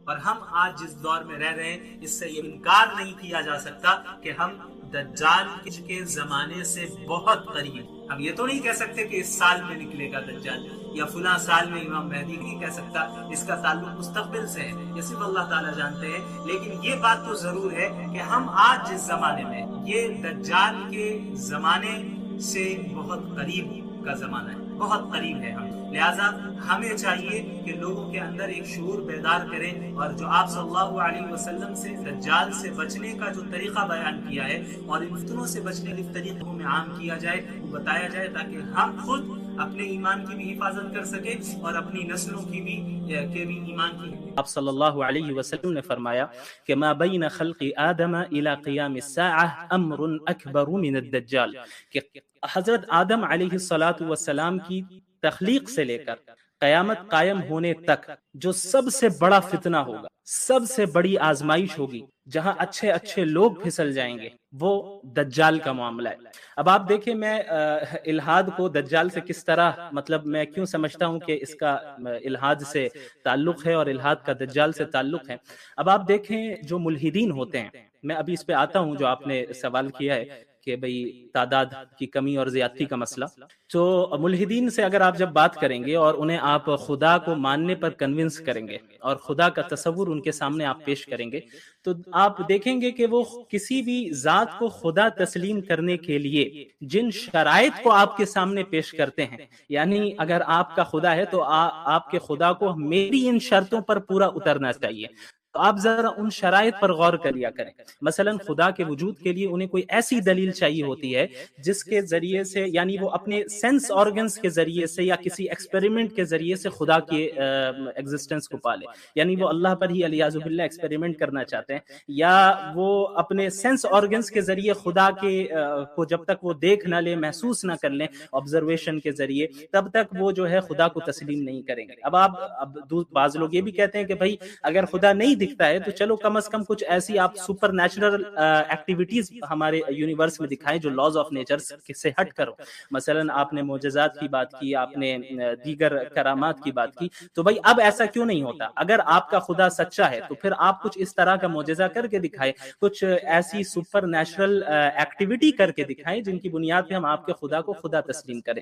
اور ہم آج جس دور میں رہ رہے ہیں اس سے یہ انکار نہیں کیا جا سکتا کہ ہم دجال کے زمانے سے بہت قریب. ہم یہ تو نہیں کہہ سکتے کہ اس سال میں نکلے گا دجال یا فلاں سال میں امام مہدی، نہیں کہہ سکتا، اس کا تعلق مستقبل سے ہے، یہ صرف اللہ تعالیٰ جانتے ہیں. لیکن یہ بات تو ضرور ہے کہ ہم آج جس زمانے میں، یہ دجال کے زمانے سے بہت قریب کا زمانہ ہے، بہت قریب ہے ہم. لہٰذا ہمیں چاہیے کہ لوگوں کے اندر ایک شعور بیدار کریں، اور جو آپ صلی اللہ علیہ وسلم سے دجال سے بچنے کا جو طریقہ بیان کیا ہے اور ان فتنوں سے بچنے کے طریقوں میں عام کیا جائے، وہ بتایا جائے، تاکہ ہم خود اپنے ایمان کی بھی حفاظت کر سکیں اور اپنی نسلوں کی بھی ایمان کی. آپ صلی اللہ علیہ وسلم نے فرمایا کہ ما بین خلق آدم الى قیام الساعہ امر اکبر من الدجال، کہ حضرت آدم علیہ السلام کی تخلیق سے لے کر قیامت قائم ہونے تک جو سب سے بڑا فتنہ ہوگا، سب سے بڑی آزمائش ہوگی، جہاں اچھے اچھے لوگ پھسل جائیں گے، وہ دجال کا معاملہ ہے. اب آپ دیکھیں میں الہاد کو دجال سے کس طرح، مطلب میں کیوں سمجھتا ہوں کہ اس کا الہاد سے تعلق ہے اور الہاد کا دجال سے تعلق ہے. اب آپ دیکھیں جو ملحدین ہوتے ہیں، میں ابھی اس پہ آتا ہوں جو آپ نے سوال کیا ہے کہ بھئی تعداد کی کمی اور زیادتی کا مسئلہ. تو ملحدین سے اگر آپ جب بات کریں گے اور انہیں آپ خدا کو ماننے پر کنونس کریں گے اور خدا کا تصور ان کے سامنے آپ پیش کریں گے، تو آپ دیکھیں گے کہ وہ کسی بھی ذات کو خدا تسلیم کرنے کے لیے جن شرائط کو آپ کے سامنے پیش کرتے ہیں، یعنی اگر آپ کا خدا ہے تو آپ کے خدا کو میری ان شرطوں پر پورا اترنا چاہیے. تو آپ ذرا ان شرائط پر غور کر لیا کریں. مثلا خدا کے وجود کے لیے انہیں کوئی ایسی دلیل چاہیے ہوتی ہے جس کے ذریعے سے، یعنی وہ اپنے سینس آرگنز کے ذریعے سے یا کسی ایکسپیریمنٹ کے ذریعے سے خدا کی ایگزسٹنس کو پالے، یعنی وہ اللہ پر ہی علیاذ باللہ ایکسپیریمنٹ کرنا چاہتے ہیں، یا وہ اپنے سینس آرگنز کے ذریعے خدا کے کو جب تک وہ دیکھ نہ لے، محسوس نہ کر لیں آبزرویشن کے ذریعے، تب تک وہ جو ہے خدا کو تسلیم نہیں کریں گے. اب بعض لوگ یہ بھی کہتے ہیں کہ بھائی اگر خدا نہیں دکھتا ہے تو چلو کم از کم کچھ ایسی آپ سپر نیچرل ایکٹیویٹیز ہمارے یونیورس میں دکھائیں جو لاز آف نیچر سے ہٹ کرو. مثلا آپ نے معجزات کی بات کی، آپ نے دیگر کرامات کی بات کی، تو بھائی اب ایسا کیوں نہیں ہوتا؟ اگر آپ کا خدا سچا ہے تو پھر آپ کچھ اس طرح کا معجزہ کر کے دکھائیں، کچھ ایسی سپر نیچرل ایکٹیویٹی کر کے دکھائیں جن کی بنیاد پہ ہم آپ کے خدا کو خدا تسلیم کریں.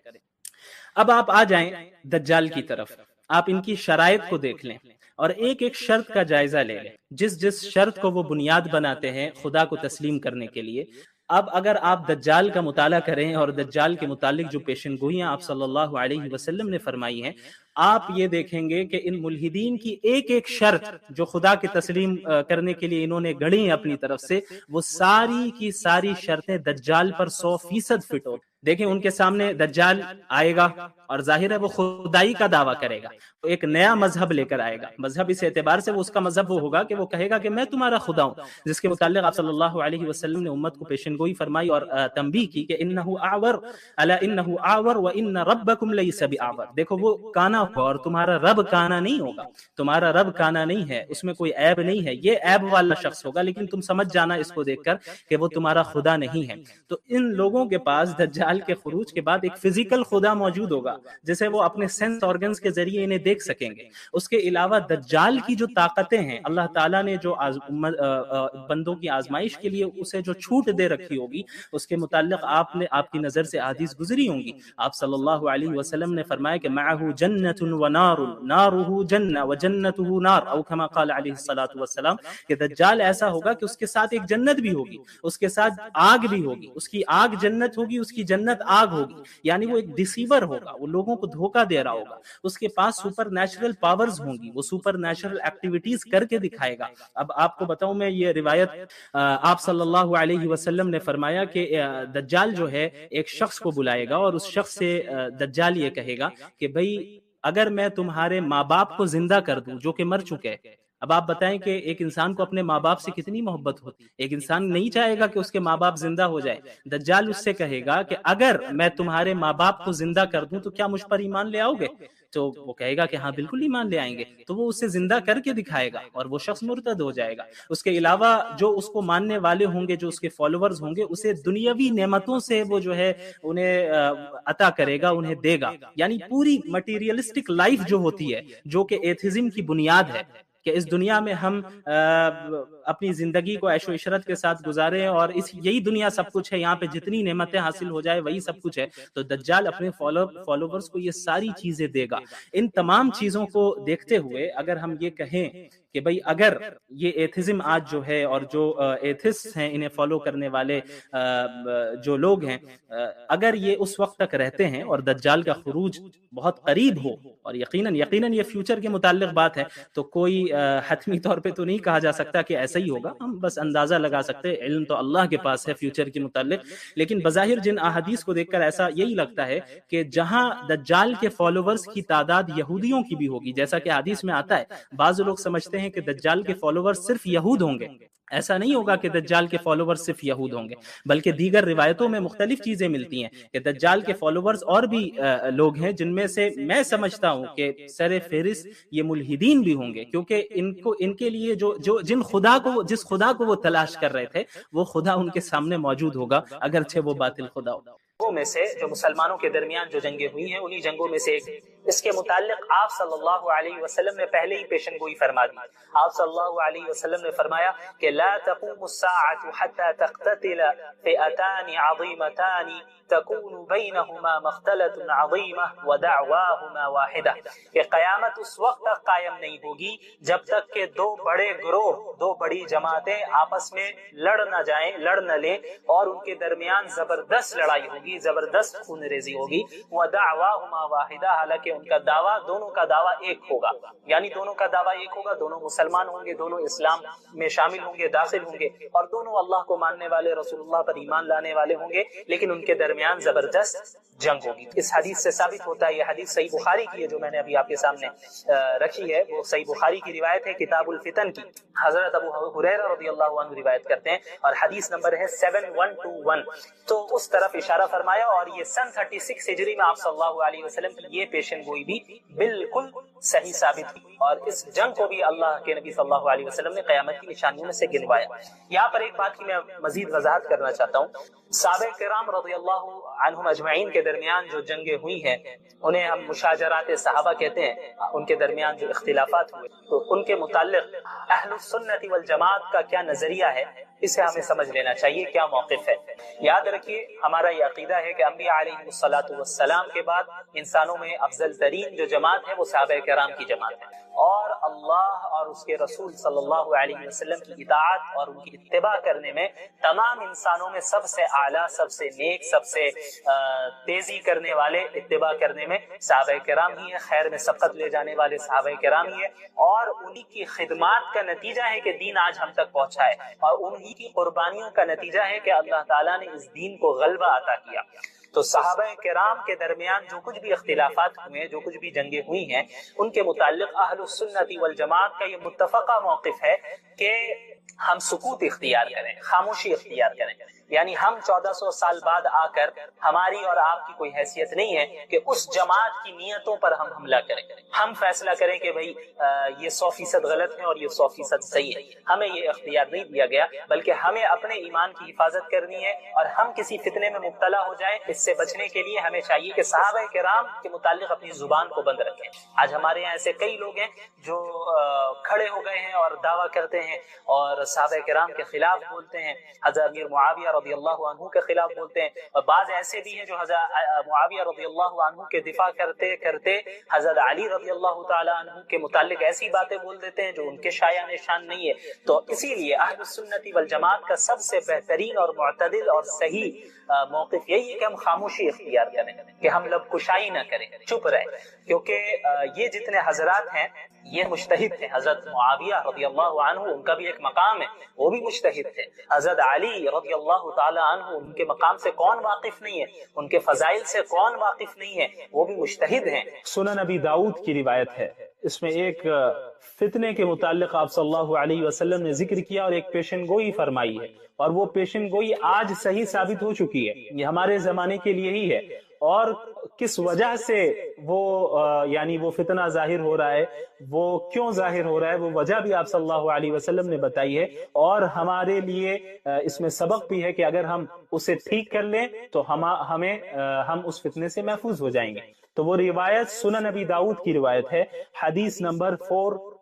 اب آپ آ جائیں دجال کی طرف، آپ ان کی شرائط کو دیکھ لیں اور ایک ایک شرط کا جائزہ لے لیں، جس شرط کو وہ بنیاد بناتے ہیں خدا کو تسلیم کرنے کے لیے. اب اگر آپ دجال کا مطالعہ کریں اور دجال کے متعلق جو پیشن گوئیاں آپ صلی اللہ علیہ وسلم نے فرمائی ہیں، آپ یہ دیکھیں گے کہ ان ملحدین کی ایک ایک شرط جو خدا کے تسلیم کرنے کے لیے انہوں نے گڑھی ہیں اپنی طرف سے، وہ ساری کی ساری شرطیں دجال پر 100% فٹ ہو. دیکھیں ان کے سامنے دجال آئے گا اور ظاہر ہے وہ خدائی کا دعویٰ کرے گا، وہ ایک نیا مذہب لے کر آئے گا. مذہب اس اعتبار سے وہ اس کا مذہب وہ ہوگا کہ وہ کہے گا کہ میں تمہارا خدا ہوں، جس کے متعلق آپ صلی اللہ علیہ وسلم نے امت کو پیشن گوئی فرمائی اور تنبیہ کی کہ انہ اعور الا انہ اعور وان ربکم لیس باعور. دیکھو وہ کانا ہوگا اور تمہارا رب کانا نہیں ہوگا، تمہارا رب کانا نہیں ہے، اس میں کوئی عیب نہیں ہے، یہ عیب والا شخص ہوگا، لیکن تم سمجھ جانا اس کو دیکھ کر کہ وہ تمہارا خدا نہیں ہے. تو ان لوگوں کے پاس دجال کے خروج کے بعد ایک فزیکل خدا موجود ہوگا جسے وہ اپنے سینس آرگنز کے ذریعے انہیں دیکھ سکیں گے. اس کے علاوہ دجال کی جو طاقتیں ہیں، اللہ تعالیٰ نے جو بندوں کی آزمائش کے لیے اسے جو چھوٹ دے رکھی ہوگی، اس کے متعلق آپ کی نظر سے احادیث گزری ہوں گی. آپ صلی اللہ علیہ وسلم نے فرمایا کہ معه جنت ونار ناره جنہ وجنته نار، او کما قال علیہ الصلوۃ والسلام، کہ دجال ایسا ہوگا کہ اس کے ساتھ ایک جنت بھی ہوگی، اس کے ساتھ آگ بھی ہوگی، اس کی آگ جنت ہوگی، اس کی جنت آگ ہوگی. یعنی وہ ایک ڈیسیور ہوگا، وہ لوگوں کو دھوکہ دے رہا ہوگا. اس کے پاس سپر نیچرل پاورز ہوں گی، وہ سپر نیچرل ایکٹیویٹیز کر کے دکھائے گا. اب آپ کو بتاؤں میں یہ روایت آپ صلی اللہ علیہ وسلم نے فرمایا کہ دجال جو ہے ایک شخص کو بلائے گا اور اس شخص سے دجال یہ کہے گا کہ بھئی اگر میں تمہارے ماں باپ کو زندہ کر دوں جو کہ مر چکے. اب آپ بتائیں کہ ایک انسان کو اپنے ماں باپ سے کتنی محبت ہوتی ہے، ایک انسان نہیں چاہے گا کہ اس کے ماں باپ زندہ ہو جائے. دجال اس سے کہے گا کہ اگر میں تمہارے ماں باپ کو زندہ کر دوں تو کیا مجھ پر ایمان لے آؤ گے؟ تو وہ کہے گا کہ ہاں بالکل ایمان لے آئیں گے. تو وہ اسے زندہ کر کے دکھائے گا اور وہ شخص مرتد ہو جائے گا. اس کے علاوہ جو اس کو ماننے والے ہوں گے، جو اس کے فالوورز ہوں گے، اسے دنیاوی نعمتوں سے وہ جو ہے انہیں عطا کرے گا، انہیں دے گا. یعنی پوری مٹیریلسٹک لائف جو ہوتی ہے، جو کہ ایتھزم کی بنیاد ہے، کہ اس دنیا میں ہم اپنی زندگی کو عیش و عشرت کے ساتھ گزاریں اور یہی دنیا سب کچھ ہے، یہاں پہ جتنی نعمتیں حاصل ہو جائے وہی سب کچھ ہے، تو دجال اپنے فالوورز کو یہ ساری چیزیں دے گا۔ ان تمام چیزوں کو دیکھتے ہوئے اگر ہم یہ کہیں کہ بھئی اگر یہ ایتھزم آج جو ہے اور جو ایتھسٹ ہیں انہیں فالو کرنے والے جو لوگ ہیں، اگر یہ اس وقت تک رہتے ہیں اور دجال کا خروج بہت قریب ہو، اور یقیناً یہ فیوچر کے متعلق بات ہے، تو کوئی حتمی طور پہ تو نہیں کہا جا سکتا کہ ایسا ہی ہوگا، ہم بس اندازہ لگا سکتے ہیں، علم تو اللہ کے پاس ہے فیوچر کے متعلق، لیکن بظاہر جن احادیث کو دیکھ کر ایسا یہی لگتا ہے کہ جہاں دجال کے فالوورز کی تعداد یہودیوں کی بھی ہوگی، جیسا کہ حدیث میں آتا ہے، بعض لوگ سمجھتے ہیں کہ دجال کے فالوورز صرف یہود ہوں گے، ایسا نہیں ہوگا کہ دجال کے فالوورز صرف یہود ہوں گے، بلکہ دیگر روایتوں میں مختلف چیزیں ملتی ہیں کہ دجال کے فالوورز اور بھی لوگ ہیں، جن میں سے میں سمجھتا ہوں کہ سر فہرست یہ ملحدین بھی ہوں گے، کیونکہ ان کے لیے جس خدا کو وہ تلاش کر رہے تھے وہ خدا ان کے سامنے موجود ہوگا، اگرچہ وہ باطل خدا ہو۔ میں سے جو مسلمانوں کے درمیان جو جنگیں ہوئی ہیں انہی جنگوں میں سے ایک، اس کے متعلق آپ صلی اللہ علیہ وسلم نے پہلے ہی پیشن گوئی فرما دی۔ آپ صلی اللہ علیہ وسلم نے فرمایا کہ لا تقوم الساعة حتى تقتتل فئتان عظیمتان تكون بينهما مختلة عظيمة ودعواهما واحدة، کہ قیامت اس وقت تک قائم نہیں ہوگی جب تک کہ دو بڑے گروہ، دو بڑی جماعتیں آپس میں لڑ نہ لیں اور ان کے درمیان زبردست لڑائی ہوگی، زبردست خون ریزی ہوگی، ودعواهما واحدة، حالانکہ ان کا دعویٰ، دونوں کا دعویٰ ایک ہوگا، یعنی دونوں کا دعویٰ ایک ہوگا، دونوں مسلمان ہوں گے، دونوں اسلام میں شامل ہوں گے، داخل ہوں گے، اور دونوں اللہ کو ماننے والے، رسول اللہ پر ایمان لانے والے ہوں گے، لیکن ان کے درمیان زبردست جنگ ہوگی۔ اس حدیث سے ثابت ہوتا ہے، یہ حدیث صحیح بخاری کی ہے جو میں نے ابھی آپ کے سامنے رکھی ہے، وہ صحیح بخاری کی روایت ہے، کتاب الفتن کی، حضرت ابو ہریرہ رضی اللہ عنہ روایت کرتے ہیں، اور حدیث نمبر ہے 7121۔ تو اس طرف اشارہ فرمایا، اور یہ سن 36 ہجری میں آپ صلی اللہ علیہ وسلم کی یہ پیشن گوئی بھی بالکل صحیح ثابت ہوئی، اور اس جنگ کو بھی اللہ کے نبی صلی اللہ علیہ وسلم نے قیامت کی نشانیوں میں سے گنوایا۔ یہاں پر ایک بات کی میں مزید وضاحت کرنا چاہتا ہوں، صحابہ کرام رضی اللہ عنہم اجمعین کے درمیان جو جنگیں ہوئی ہیں انہیں ہم مشاجرات صحابہ کہتے ہیں، ان کے درمیان جو اختلافات ہوئے تو ان کے متعلق اہل السنت والجماعت کا کیا نظریہ ہے، اسے ہمیں سمجھ لینا چاہیے، کیا موقف ہے۔ یاد رکھیے ہمارا یہ عقیدہ ہے کہ انبیاء علیہ الصلوۃ والسلام کے بعد انسانوں میں افضل ترین جو جماعت ہے وہ صحابہ کرام کی جماعت ہے، اور اللہ اور اس کے رسول صلی اللہ علیہ وسلم کی اطاعت اور ان کی اتباع کرنے میں تمام انسانوں میں سب سے اعلیٰ، سب سے نیک، سب سے تیزی کرنے والے اتباع کرنے میں صحابہ کرام ہی ہیں، خیر میں سبقت لے جانے والے صحابہ کرام ہی ہیں، اور انہی کی خدمات کا نتیجہ ہے کہ دین آج ہم تک پہنچا ہے، اور انہی کی قربانیوں کا نتیجہ ہے کہ اللہ تعالیٰ نے اس دین کو غلبہ عطا کیا۔ تو صحابہ کرام کے درمیان جو کچھ بھی اختلافات ہوئے، جو کچھ بھی جنگیں ہوئی ہیں، ان کے متعلق اہل السنت والجماعت کا یہ متفقہ موقف ہے کہ ہم سکوت اختیار کریں، خاموشی اختیار کریں، یعنی ہم 1400 سال بعد آ کر ہماری اور آپ کی کوئی حیثیت نہیں ہے کہ اس جماعت کی نیتوں پر ہم حملہ کریں، ہم فیصلہ کریں کہ بھئی یہ 100% غلط ہے اور یہ 100% صحیح ہے، ہمیں یہ اختیار نہیں دیا گیا، بلکہ ہمیں اپنے ایمان کی حفاظت کرنی ہے، اور ہم کسی فتنے میں مبتلا ہو جائیں اس سے بچنے کے لیے ہمیں چاہیے کہ صحابہ کرام کے متعلق اپنی زبان کو بند رکھیں۔ آج ہمارے یہاں ایسے کئی لوگ ہیں جو کھڑے ہو گئے ہیں اور دعویٰ کرتے ہیں اور صحابہ کرام کے خلاف بولتے ہیں، حضرت امیر معاویہ رضی اللہ عنہ کے خلاف بولتے ہیں، اور بعض ایسے بھی ہیں جو حضرت معاویہ رضی اللہ عنہ کے دفاع کرتے کرتے حضرت علی رضی اللہ تعالی عنہ کے متعلق ایسی باتیں بول دیتے ہیں جو ان کے شایع نشان نہیں ہے۔ تو اسی لیے اہل السنت والجماعت کا سب سے بہترین اور معتدل اور صحیح موقف یہی ہے کہ ہم خاموشی اختیار کریں، کہ ہم لب کشائی نہ کریں، چپ رہیں، کیونکہ یہ جتنے حضرات ہیں یہ مجتہد تھے۔ حضرت معاویہ رضی اللہ عنہ ان کا بھی ایک مقام ہے، وہ بھی مجتہد تھے۔ حضرت علی رضی اللہ تعالی عنہ ان کے مقام سے کون واقف نہیں ہے، ان کے فضائل سے کون واقف نہیں ہے، وہ بھی مجتہد ہیں۔ سنن نبی داؤد کی روایت ہے، اس میں ایک فتنے کے متعلق آپ صلی اللہ علیہ وسلم نے ذکر کیا اور ایک پیشن گوئی فرمائی ہے، اور وہ پیشن گوئی آج صحیح ثابت ہو چکی ہے، یہ ہمارے زمانے کے لیے ہی ہے، اور کس وجہ سے وہ یعنی وہ فتنہ ظاہر ہو رہا ہے، وہ کیوں ظاہر ہو رہا ہے، وہ وجہ بھی آپ صلی اللہ علیہ وسلم نے بتائی ہے، اور ہمارے لیے اس میں سبق بھی ہے کہ اگر ہم اسے ٹھیک کر لیں تو ہم اس فتنے سے محفوظ ہو جائیں گے۔ تو وہ روایت سنن نبی داؤد کی روایت ہے، حدیث نمبر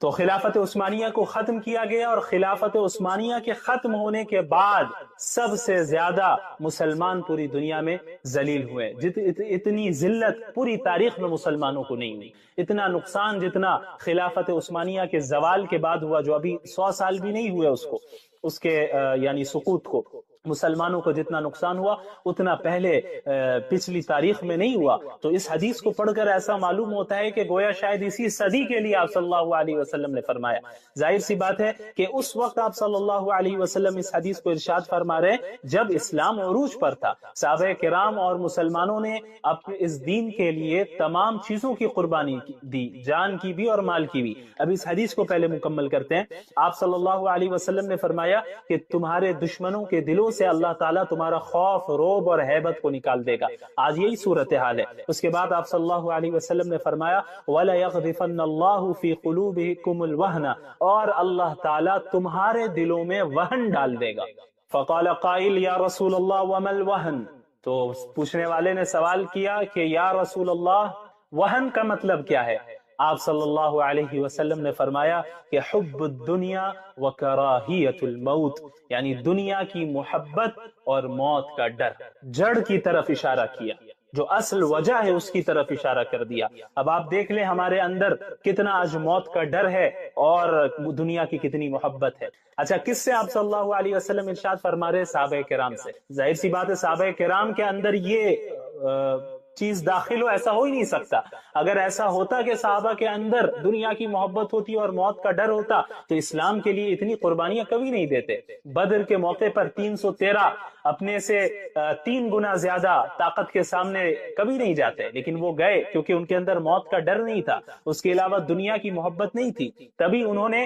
تو خلافت عثمانیہ کو ختم کیا گیا، اور خلافت عثمانیہ کے ختم ہونے کے بعد سب سے زیادہ مسلمان پوری دنیا میں ذلیل ہوئے. اتنی ذلت پوری تاریخ میں مسلمانوں کو نہیں ہوئی، اتنا نقصان جتنا خلافت عثمانیہ کے زوال کے بعد ہوا، جو ابھی 100 سال بھی نہیں ہوئے اس کے یعنی سقوط کو. مسلمانوں کو جتنا نقصان ہوا اتنا پہلے پچھلی تاریخ میں نہیں ہوا. تو اس حدیث کو پڑھ کر ایسا معلوم ہوتا ہے کہ گویا شاید اسی صدی کے لیے آپ صلی اللہ علیہ وسلم نے فرمایا. ظاہر سی بات ہے کہ اس وقت آپ صلی اللہ علیہ وسلم اس حدیث کو ارشاد فرما رہے ہیں جب اسلام عروج پر تھا. صحابہ کرام اور مسلمانوں نے اپنے اس دین کے لیے تمام چیزوں کی قربانی دی، جان کی بھی اور مال کی بھی. اب اس حدیث کو پہلے مکمل کرتے ہیں. آپ صلی اللہ علیہ وسلم نے فرمایا کہ تمہارے دشمنوں کے دلوں سے اللہ تعالیٰ تمہارا خوف، رعب اور ہیبت کو نکال دے گا. آج یہی صورتحال ہے. اس کے بعد آپ صلی اللہ علیہ وسلم نے فرمایا وَلَا يَغْذِفَنَّ اللَّهُ فِي قُلُوبِكُمُ الْوَهْنَ، اور اللہ تعالیٰ تمہارے دلوں میں وہن ڈال دے گا. فَقَالَ قَائِلْ يَا رَسُولَ اللَّهِ وَمَا الْوَهْنُ، تو پوچھنے والے نے سوال کیا کہ یا رسول اللہ وہن کا مطلب کیا ہے؟ آپ صلی اللہ علیہ وسلم نے فرمایا کہ حب الدنیا وکراہیت الموت، یعنی دنیا کی محبت اور موت کا ڈر. جڑ کی طرف اشارہ کیا، جو اصل وجہ ہے اس کی طرف اشارہ کر دیا. اب آپ دیکھ لیں ہمارے اندر کتنا آج موت کا ڈر ہے اور دنیا کی کتنی محبت ہے. اچھا، کس سے آپ صلی اللہ علیہ وسلم ارشاد فرما رہے؟ صحابہ کرام سے. ظاہر سی بات ہے صحابہ کرام کے اندر یہ چیز داخل ہو، ایسا ہو ہی نہیں سکتا. اگر ایسا ہوتا کہ صحابہ کے اندر دنیا کی محبت ہوتی اور موت کا ڈر ہوتا تو اسلام کے لیے اتنی قربانیاں کبھی نہیں دیتے. بدر کے موقع پر 313 اپنے سے 3 گنا زیادہ طاقت کے سامنے کبھی نہیں جاتے، لیکن وہ گئے کیونکہ ان کے اندر موت کا ڈر نہیں تھا، اس کے علاوہ دنیا کی محبت نہیں تھی. تبھی انہوں نے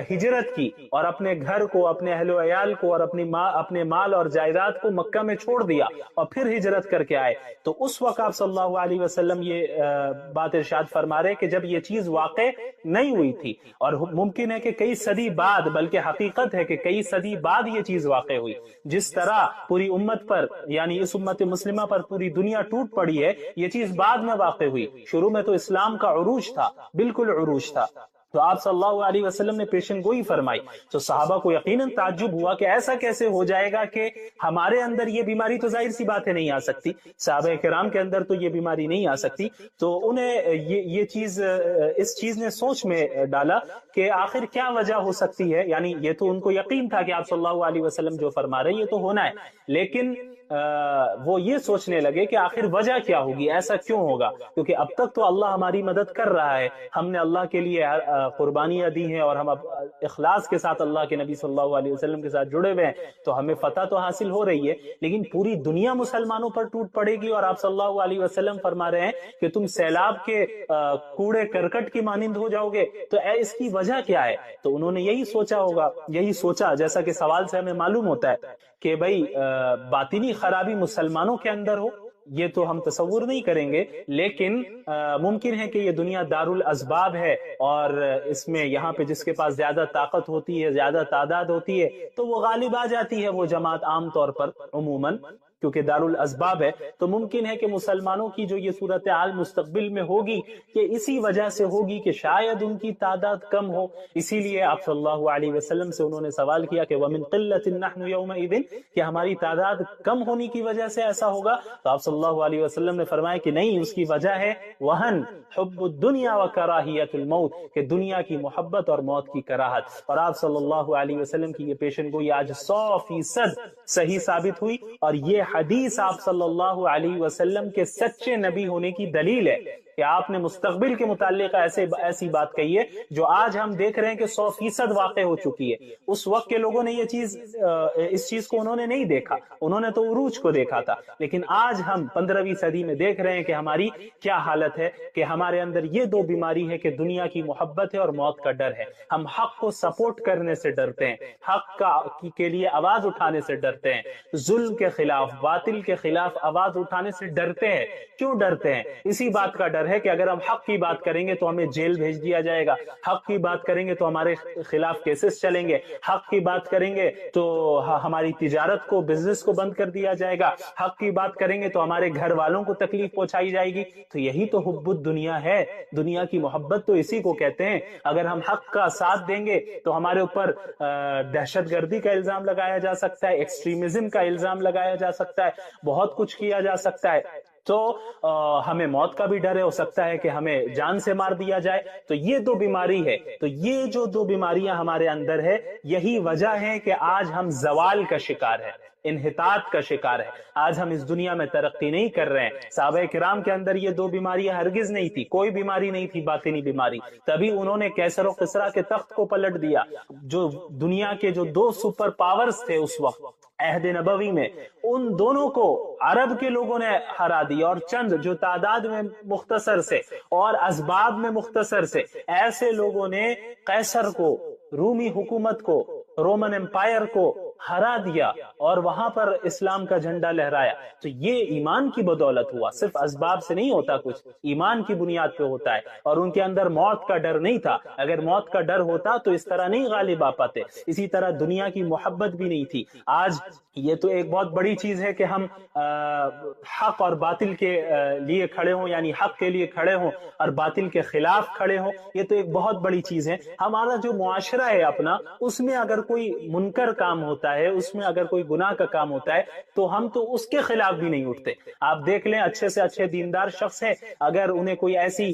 ہجرت کی اور اپنے گھر کو، اپنے اہل و عیال کو اور اپنے مال اور جائیداد کو مکہ میں چھوڑ دیا اور پھر ہجرت کر کے آئے. تو اس وقت آپ صلی اللہ علیہ وسلم یہ بات ارشاد فرما رہے کہ جب یہ چیز واقع نہیں ہوئی تھی، اور ممکن ہے کہ کئی صدی بعد، بلکہ حقیقت ہے کہ کئی صدی بعد یہ چیز واقع ہوئی. جس طرح پوری امت پر، یعنی اس امت مسلمہ پر پوری دنیا ٹوٹ پڑی ہے، یہ چیز بعد میں واقع ہوئی. شروع میں تو اسلام کا عروج تھا، بالکل عروج تھا. تو آپ صلی اللہ علیہ وسلم نے پیشن گوئی فرمائی. تو صحابہ کو یقیناً تعجب ہوا کہ ایسا کیسے ہو جائے گا کہ ہمارے اندر یہ بیماری تو ظاہر سی بات ہے نہیں آ سکتی، صحابہ کرام کے اندر تو یہ بیماری نہیں آ سکتی. تو انہیں یہ چیز، اس چیز نے سوچ میں ڈالا کہ آخر کیا وجہ ہو سکتی ہے. یعنی یہ تو ان کو یقین تھا کہ آپ صلی اللہ علیہ وسلم جو فرما رہے ہیں یہ تو ہونا ہے، لیکن وہ یہ سوچنے لگے کہ آخر وجہ کیا ہوگی، ایسا کیوں ہوگا؟ کیونکہ اب تک تو اللہ ہماری مدد کر رہا ہے، ہم نے اللہ کے لیے قربانیاں دی ہیں اور ہم اب اخلاص کے ساتھ اللہ کے نبی صلی اللہ علیہ وسلم کے ساتھ جڑے ہوئے ہیں، تو ہمیں فتح تو حاصل ہو رہی ہے. لیکن پوری دنیا مسلمانوں پر ٹوٹ پڑے گی اور آپ صلی اللہ علیہ وسلم فرما رہے ہیں کہ تم سیلاب کے کوڑے کرکٹ کی مانند ہو جاؤ گے، تو اس کی وجہ کیا ہے؟ تو انہوں نے یہی سوچا ہوگا، یہی سوچا جیسا کہ سوال سے ہمیں معلوم ہوتا ہے کہ بھئی باطنی خرابی مسلمانوں کے اندر ہو، یہ تو ہم تصور نہیں کریں گے، لیکن ممکن ہے کہ یہ دنیا دار الاسباب ہے اور اس میں یہاں پہ جس کے پاس زیادہ طاقت ہوتی ہے، زیادہ تعداد ہوتی ہے، تو وہ غالب آ جاتی ہے وہ جماعت عام طور پر عموماً، کیونکہ دار الاسباب ہے. تو ممکن ہے کہ مسلمانوں کی جو یہ صورتحال مستقبل میں ہوگی کہ اسی وجہ سے ہوگی کہ شاید ان کی تعداد کم ہو. اسی لیے آپ صلی اللہ علیہ وسلم سے انہوں نے سوال کیا کہ وَمِن قِلَّةٍ نَحْنُ يَوْمَئِذٍ، کہ ہماری تعداد کم ہونے کی وجہ سے ایسا ہوگا. تو آپ صلی اللہ علیہ وسلم نے فرمایا کہ نہیں، اس کی وجہ ہے وہن، حب الدنیا وکراہیت الموت، کہ دنیا کی محبت اور موت کی کراہت. اور آپ صلی اللہ علیہ وسلم کی یہ پیشن گوئی آج 100% صحیح ثابت ہوئی، اور یہ حدیث آپ صلی اللہ علیہ وسلم کے سچے نبی ہونے کی دلیل ہے کہ آپ نے مستقبل کے متعلق ایسی بات کہی ہے جو آج ہم دیکھ رہے ہیں کہ 100% واقع ہو چکی ہے. اس وقت کے لوگوں نے یہ چیز، اس چیز کو انہوں نے نہیں دیکھا، انہوں نے تو عروج کو دیکھا تھا، لیکن آج ہم 15ویں صدی میں دیکھ رہے ہیں کہ ہماری کیا حالت ہے، کہ ہمارے اندر یہ دو بیماری ہے کہ دنیا کی محبت ہے اور موت کا ڈر ہے. ہم حق کو سپورٹ کرنے سے ڈرتے ہیں، حق کے لیے آواز اٹھانے سے ڈرتے ہیں، ظلم کے خلاف، باطل کے خلاف آواز اٹھانے سے ڈرتے ہیں. کیوں ڈرتے ہیں؟ اسی بات کا ڈر ہے کہ اگر ہم حق کی بات کریں گے تو ہمیں جیل بھیج دیا جائے گا، حق کی بات کریں گے تو ہمارے خلاف کیسز چلیں گے، حق کی بات کریں گے تو ہماری تجارت کو، بزنس کو بند کر دیا جائے گا، حق کی بات کریں گے تو ہمارے گھر والوں کو تکلیف پہنچائی جائے گی. تو یہی تو حب الدنیا ہے، دنیا کی محبت تو اسی کو کہتے ہیں. اگر ہم حق کا ساتھ دیں گے تو ہمارے اوپر دہشت گردی کا الزام لگایا جا سکتا ہے، ایکسٹریمزم کا الزام لگایا جا سکتا ہے، بہت کچھ کیا جا سکتا ہے. تو ہمیں موت کا بھی ڈر ہے، ہو سکتا ہے کہ ہمیں جان سے مار دیا جائے. تو یہ دو بیماری ہے. تو یہ جو دو بیماریاں ہمارے اندر ہے، یہی وجہ ہے کہ آج ہم زوال کا شکار ہے، انحطاط کا شکار ہے. آج ہم اس دنیا میں ترقی نہیں کر رہے ہیں. صحابہ کرام کے اندر یہ دو بیماریاں ہرگز نہیں تھی، کوئی بیماری نہیں تھی باطنی بیماری. تبھی انہوں نے کیسر و کسرا کے تخت کو پلٹ دیا. جو دنیا کے جو دو سپر پاورز تھے اس وقت عہد نبوی میں، ان دونوں کو عرب کے لوگوں نے ہرا دیا، اور چند جو تعداد میں مختصر سے اور اسباب میں مختصر سے ایسے لوگوں نے قیصر کو، رومی حکومت کو، رومن امپائر کو ہرا دیا اور وہاں پر اسلام کا جھنڈا لہرایا. تو یہ ایمان کی بدولت ہوا، صرف اسباب سے نہیں ہوتا کچھ، ایمان کی بنیاد پہ ہوتا ہے. اور ان کے اندر موت کا ڈر نہیں تھا. اگر موت کا ڈر ہوتا تو اس طرح نہیں غالب آ پاتے. اسی طرح دنیا کی محبت بھی نہیں تھی. آج یہ تو ایک بہت بڑی چیز ہے کہ ہم حق اور باطل کے لیے کھڑے ہوں، یعنی حق کے لیے کھڑے ہوں اور باطل کے خلاف کھڑے ہوں. یہ تو ایک بہت بڑی چیز ہے. ہمارا جو معاشرہ ہے اپنا، اس میں اگر کوئی منکر کام ہوتا ہے، اس میں اگر کوئی گناہ کا کام ہوتا ہے تو ہم تو اس کے خلاف بھی نہیں اٹھتے. آپ دیکھ لیں، اچھے سے اچھے دیندار شخص ہے، اگر انہیں کوئی ایسی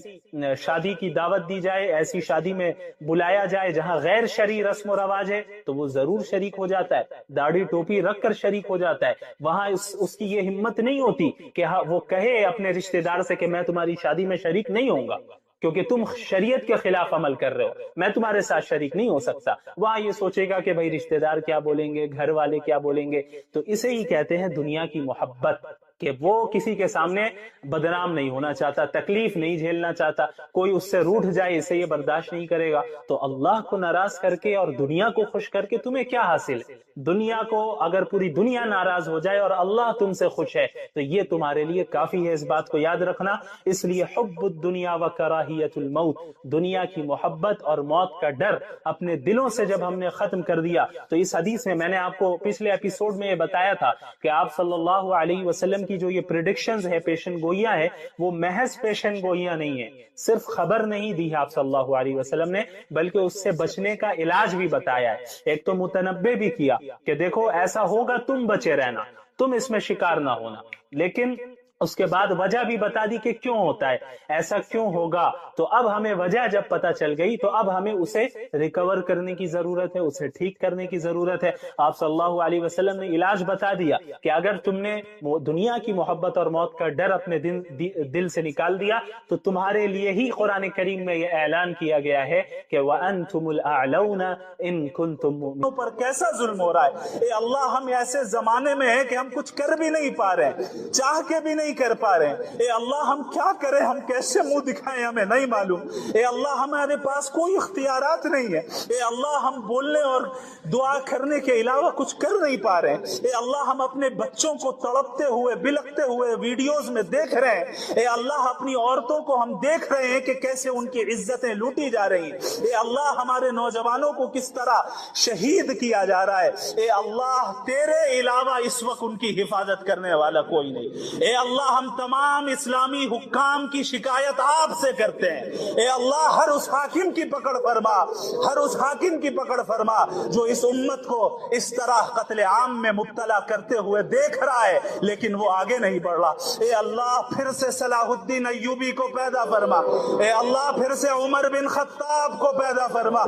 شادی کی دعوت دی جائے، ایسی شادی میں بلایا جائے جہاں غیر شرعی رسم و رواج ہے، تو وہ ضرور شریک ہو جاتا ہے، داڑھی ٹوپی رکھ کر شریک ہو جاتا ہے. وہاں اس کی یہ ہمت نہیں ہوتی کہ وہ کہے اپنے رشتہ دار سے کہ میں تمہاری شادی میں شریک نہیں ہوں گا کیونکہ تم شریعت کے خلاف عمل کر رہے ہو، میں تمہارے ساتھ شریک نہیں ہو سکتا. وہاں یہ سوچے گا کہ بھائی رشتہ دار کیا بولیں گے، گھر والے کیا بولیں گے. تو اسے ہی کہتے ہیں دنیا کی محبت، کہ وہ کسی کے سامنے بدنام نہیں ہونا چاہتا، تکلیف نہیں جھیلنا چاہتا. کوئی اس سے روٹھ جائے، اسے یہ برداشت نہیں کرے گا. تو اللہ کو ناراض کر کے اور دنیا کو خوش کر کے تمہیں کیا حاصل ہے؟ دنیا کو اگر پوری دنیا ناراض ہو جائے اور اللہ تم سے خوش ہے تو یہ تمہارے لیے کافی ہے. اس بات کو یاد رکھنا. اس لیے حب الدنیا و کراہیت الموت، دنیا کی محبت اور موت کا ڈر اپنے دلوں سے جب ہم نے ختم کر دیا. تو اس حدیث میں نے آپ کو پچھلے ایپیسوڈ میں یہ بتایا تھا کہ آپ صلی اللہ علیہ وسلم کی جو یہ پریڈکشنز ہے، پیشن گوئیاں ہیں، وہ محض پیشن گوئیاں نہیں ہیں. صرف خبر نہیں دی ہے آپ صلی اللہ علیہ وسلم نے، بلکہ اس سے بچنے کا علاج بھی بتایا ہے. ایک تو متنبع بھی کیا کہ دیکھو ایسا ہوگا، تم بچے رہنا، تم اس میں شکار نہ ہونا. لیکن اس کے بعد وجہ بھی بتا دی کہ کیوں ہوتا ہے، ایسا کیوں ہوگا. تو اب ہمیں وجہ جب پتہ چل گئی تو اب ہمیں اسے ریکور کرنے کی ضرورت ہے، اسے ٹھیک کرنے کی ضرورت ہے. آپ صلی اللہ علیہ وسلم نے علاج بتا دیا کہ اگر تم نے دنیا کی محبت اور موت کا ڈر اپنے دل سے نکال دیا تو تمہارے لیے ہی قرآن کریم میں یہ اعلان کیا گیا ہے کہ وَأَنْتُمُ الْأَعْلَوْنَ إِن كُنْتُم مُؤْمِنِينَ. پر کیسا ظلم ہو رہا ہے. اے اللہ، ہم ایسے زمانے میں ہیں کہ ہم کچھ کر بھی نہیں پا رہے، چاہ کے بھی نہیں کر پا رہے ہیں. اے اللہ، ہم کیا کریں، ہم کیسے منہ دکھائیں، ہمیں نہیں معلوم. اے اللہ، ہمارے پاس کوئی اختیارات نہیں ہے. اے اللہ، ہم بولنے اور دعا کرنے کے علاوہ کچھ کر نہیں پا رہے ہیں. اے اللہ، ہم اپنے بچوں کو تڑپتے ہوئے، بلکتے ہوئے ویڈیوز میں دیکھ رہے ہیں. اے اللہ، اپنی عورتوں کو ہم دیکھ رہے ہیں کہ کیسے ان کی عزتیں لوٹی جا رہی ہیں. اے اللہ، ہمارے نوجوانوں کو کس طرح شہید کیا جا رہا ہے. اے اللہ، تیرے علاوہ اس وقت ان کی حفاظت کرنے والا کوئی نہیں. اے اللہ، ہم تمام اسلامی حکام کی شکایت آپ سے کرتے ہیں. اے اللہ، ہر اس حاکم کی پکڑ فرما، ہر اس حاکم کی پکڑ فرما جو اس امت کو اس طرح قتل عام میں مبتلا کرتے ہوئے دیکھ رہا ہے لیکن وہ آگے نہیں بڑھ رہا. اے اللہ، پھر سے صلاح الدین ایوبی کو پیدا فرما. اے اللہ، پھر سے عمر بن خطاب کو پیدا فرما.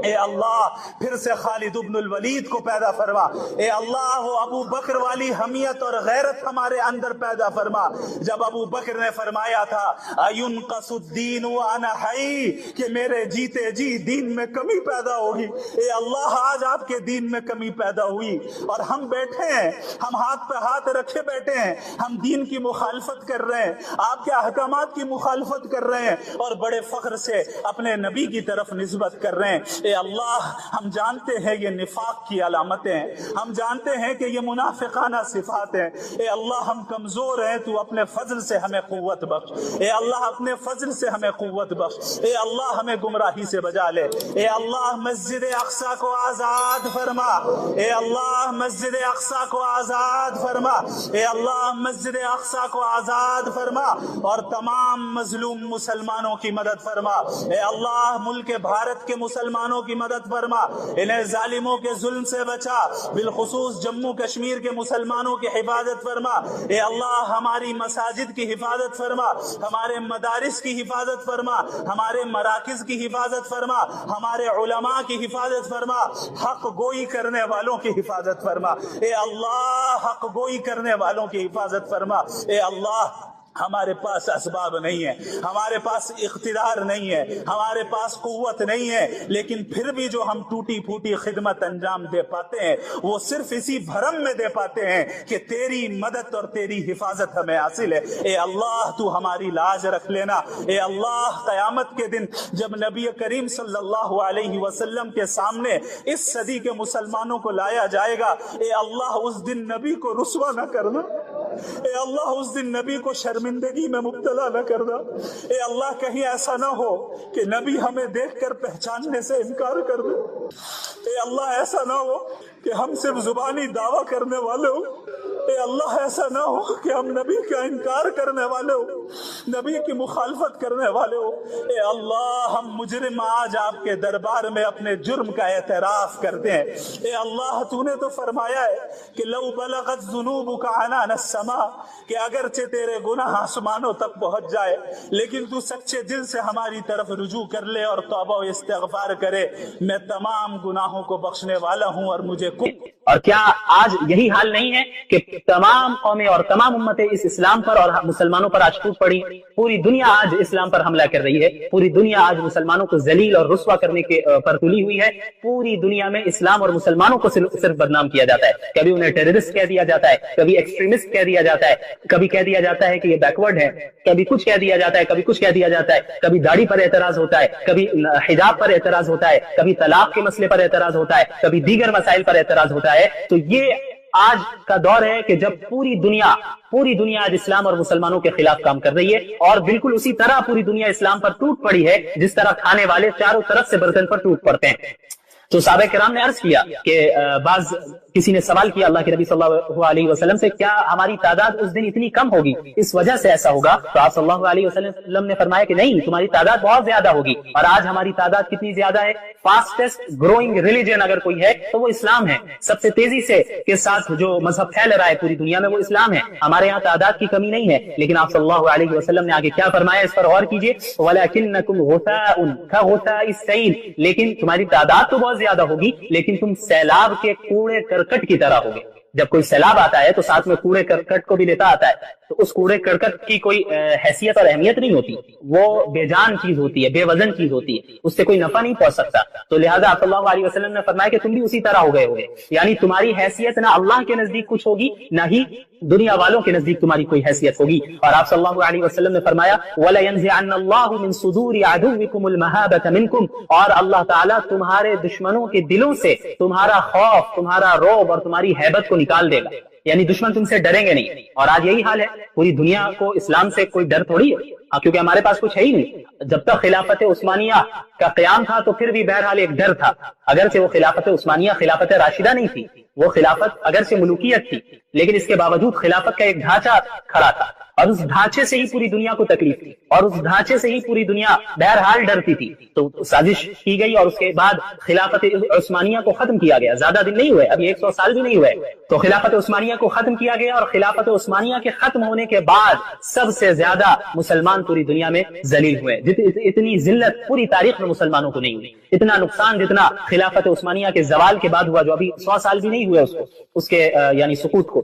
اے اللہ، پھر سے خالد ابن الولید کو پیدا فرما. اے اللہ، وہ ابو بکر والی حمیت اور غیرت ہمارے اندر پیدا فرما. جب ابو بکر نے فرمایا تھا اَيُنْقَصُ الدِّينُ وَأَنَا حَيٌّ، کہ میرے جیتے جی دین میں کمی پیدا ہوگی. اے اللہ، آج آپ کے دین میں کمی پیدا ہوئی اور ہم بیٹھے ہیں، ہم ہاتھ پہ ہاتھ رکھے بیٹھے ہیں، ہم دین کی مخالفت کر رہے ہیں، آپ کے احکامات کی مخالفت کر رہے ہیں اور بڑے فخر سے اپنے نبی کی طرف نسبت کر رہے ہیں. اے اللہ ہم جانتے ہیں یہ نفاق کی علامتیں ہیں، ہم جانتے ہیں کہ یہ منافقانہ صفات ہیں، اے اللہ ہم کمزور ہیں، تو اپنے فضل سے ہمیں قوت بخش، اے اللہ اپنے فضل سے ہمیں قوت بخش، اے اللہ ہمیں گمراہی سے بچا لے، اے اللہ مسجد اقصی کو آزاد فرما، اے اللہ مسجد اقصی کو آزاد فرما، اے اللہ مسجد اقصی کو آزاد فرما اور تمام مظلوم مسلمانوں کی مدد فرما، اے اللہ ملک بھارت کے مسلمانوں کی مدد فرما، انہیں ظالموں کے ظلم سے بچا، بالخصوص جموں کشمیر کے مسلمانوں کی حفاظت فرما، اے اللہ ہماری مساجد کی حفاظت فرما، ہمارے مدارس کی حفاظت فرما، ہمارے مراکز کی حفاظت فرما، ہمارے علماء کی حفاظت فرما، حق گوئی کرنے والوں کی حفاظت فرما، اے اللہ حق گوئی کرنے والوں کی حفاظت فرما، اے اللہ ہمارے پاس اسباب نہیں ہے، ہمارے پاس اقتدار نہیں ہے، ہمارے پاس قوت نہیں ہے، لیکن پھر بھی جو ہم ٹوٹی پھوٹی خدمت انجام دے پاتے ہیں وہ صرف اسی بھرم میں دے پاتے ہیں کہ تیری مدد اور تیری حفاظت ہمیں حاصل ہے۔ اے اللہ تو ہماری لاج رکھ لینا، اے اللہ قیامت کے دن جب نبی کریم صلی اللہ علیہ وسلم کے سامنے اس صدی کے مسلمانوں کو لایا جائے گا، اے اللہ اس دن نبی کو رسوا نہ کرنا، اے اللہ اس دن نبی کو شرمندگی میں مبتلا نہ کرنا، اے اللہ کہیں ایسا نہ ہو کہ نبی ہمیں دیکھ کر پہچاننے سے انکار کر دے، اے اللہ ایسا نہ ہو کہ ہم صرف زبانی دعویٰ کرنے والے ہوں، اے اللہ ایسا نہ ہو کہ ہم نبی کا انکار کرنے والے ہو، نبی کی مخالفت کرنے والے ہو، اے اللہ ہم مجرم آج آپ کے دربار میں اپنے جرم کا اعتراف کرتے ہیں، اے اللہ تو نے تو فرمایا ہے کہ لو بلغت ذنوبک عنان السماء، کہ اگرچہ تیرے گناہ آسمانوں تک پہنچ جائے لیکن تو سچے دل سے ہماری طرف رجوع کر لے اور توبہ و استغفار کرے، میں تمام گناہوں کو بخشنے والا ہوں اور مجھے اور کیا آج یہی حال نہیں ہے کہ تمام قومیں اور تمام امتیں اس اسلام پر اور مسلمانوں پر آج ٹوٹ پڑی؟ پوری دنیا آج اسلام پر حملہ کر رہی ہے، پوری دنیا آج مسلمانوں کو ذلیل اور رسوا کرنے کے پر تلی ہوئی ہے، پوری دنیا میں اسلام اور مسلمانوں کو صرف بدنام کیا جاتا ہے، کبھی انہیں ٹیررسٹ کہہ دیا جاتا ہے، کبھی ایکسٹریمسٹ کہہ دیا جاتا ہے، کبھی کہہ دیا جاتا ہے کہ یہ بیکورڈ ہے، کبھی کچھ کہہ دیا جاتا ہے، کبھی کچھ کہہ دیا جاتا ہے، کبھی داڑھی پر اعتراض ہوتا ہے، کبھی حجاب پر اعتراض ہوتا ہے، کبھی طلاق کے مسئلے پر اعتراض ہوتا ہے، کبھی دیگر مسائل پر اعتراض ہوتا ہے۔ تو یہ آج کا دور ہے کہ جب پوری دنیا آج اسلام اور مسلمانوں کے خلاف کام کر رہی ہے، اور بالکل اسی طرح پوری دنیا اسلام پر ٹوٹ پڑی ہے جس طرح کھانے والے چاروں طرف سے برتن پر ٹوٹ پڑتے ہیں۔ تو صحابہ کرام نے عرض کیا کہ کسی نے سوال کیا اللہ کے نبی صلی اللہ علیہ وسلم سے، کیا ہماری تعداد اس دن اتنی کم ہوگی، اس وجہ سے ایسا ہوگا؟ تو آپ صلی اللہ علیہ وسلم نے فرمایا کہ نہیں، تمہاری تعداد بہت زیادہ ہوگی، اور آج ہماری تعداد کتنی زیادہ ہے؟ فاسٹسٹ گروئنگ ریلیجن اگر کوئی ہے تو وہ اسلام ہے، سب سے تیزی سے کے ساتھ جو مذہب پھیل رہا ہے پوری دنیا میں وہ اسلام ہے، ہمارے یہاں تعداد کی کمی نہیں ہے۔ لیکن آپ صلی اللہ علیہ وسلم نے آگے کیا فرمایا، اس پر غور کیجئے، وَلَكِنَّكُمْ غُثَاءٌ كَغُثَاءِ السَّيْلِ، لیکن تمہاری تعداد تو بہت زیادہ ہوگی لیکن تم سیلاب کے کوڑے کرکٹ کی طرح ہوگے۔ جب کوئی سیلاب آتا ہے تو ساتھ میں کوڑے کرکٹ کو بھی لیتا آتا ہے، تو اس کوڑے کرکٹ کی کوئی حیثیت اور اہمیت نہیں ہوتی، وہ بے جان چیز ہوتی ہے، بے وزن چیز ہوتی ہے، اس سے کوئی نفع نہیں پہنچ سکتا۔ تو لہٰذا صلی اللہ علیہ وسلم نے فرمایا کہ تم بھی اسی طرح ہو گئے ہوگے، یعنی تمہاری حیثیت نہ اللہ کے نزدیک کچھ ہوگی نہ ہی دنیا والوں کے نزدیک تمہاری کوئی حیثیت ہوگی۔ اور آپ صلی اللہ علیہ وسلم نے فرمایا وَلَيَنزِعَنَّ اللَّهُ مِن صُدُورِ عَدُوِّكُمُ الْمَهَابَةَ مِنكُمْ، اور اللہ تعالیٰ تمہارے دشمنوں کے دلوں سے تمہارا خوف، تمہارا رعب اور تمہاری ہیبت کو نکال دے گا، یعنی دشمن تم سے ڈریں گے نہیں۔ اور آج یہی حال ہے، پوری دنیا کو اسلام سے کوئی ڈر تھوڑی ہے، کیونکہ ہمارے پاس کچھ ہے ہی نہیں۔ جب تک خلافت عثمانیہ کا قیام تھا تو پھر بھی بہرحال ایک ڈر تھا، اگرچہ وہ خلافت عثمانیہ خلافت راشدہ نہیں تھی، وہ خلافت اگرچہ ملوکیت تھی لیکن اس کے باوجود خلافت کا ایک ڈھانچہ کھڑا تھا، اور اس ڈھانچے سے ہی پوری دنیا کو تکلیف تھی، اور اس ڈھانچے سے ہی پوری دنیا بہرحال ڈرتی تھی۔ تو سازش کی گئی اور اس کے بعد خلافت عثمانیہ کو ختم کیا گیا، زیادہ دن نہیں ہوئے، ابھی 100 سال بھی نہیں ہوئے، تو خلافت عثمانیہ کو ختم کیا گیا، اور خلافت عثمانیہ کے ختم ہونے کے بعد سب سے زیادہ مسلمان پوری دنیا میں ذلیل ہوئے۔ اتنی ذلت پوری تاریخ میں مسلمانوں کو نہیں ہوئی، اتنا نقصان جتنا خلافت عثمانیہ کے زوال کے بعد ہوا، جو ابھی 100 سال بھی نہیں ہوئے اس کے یعنی سقوط کو۔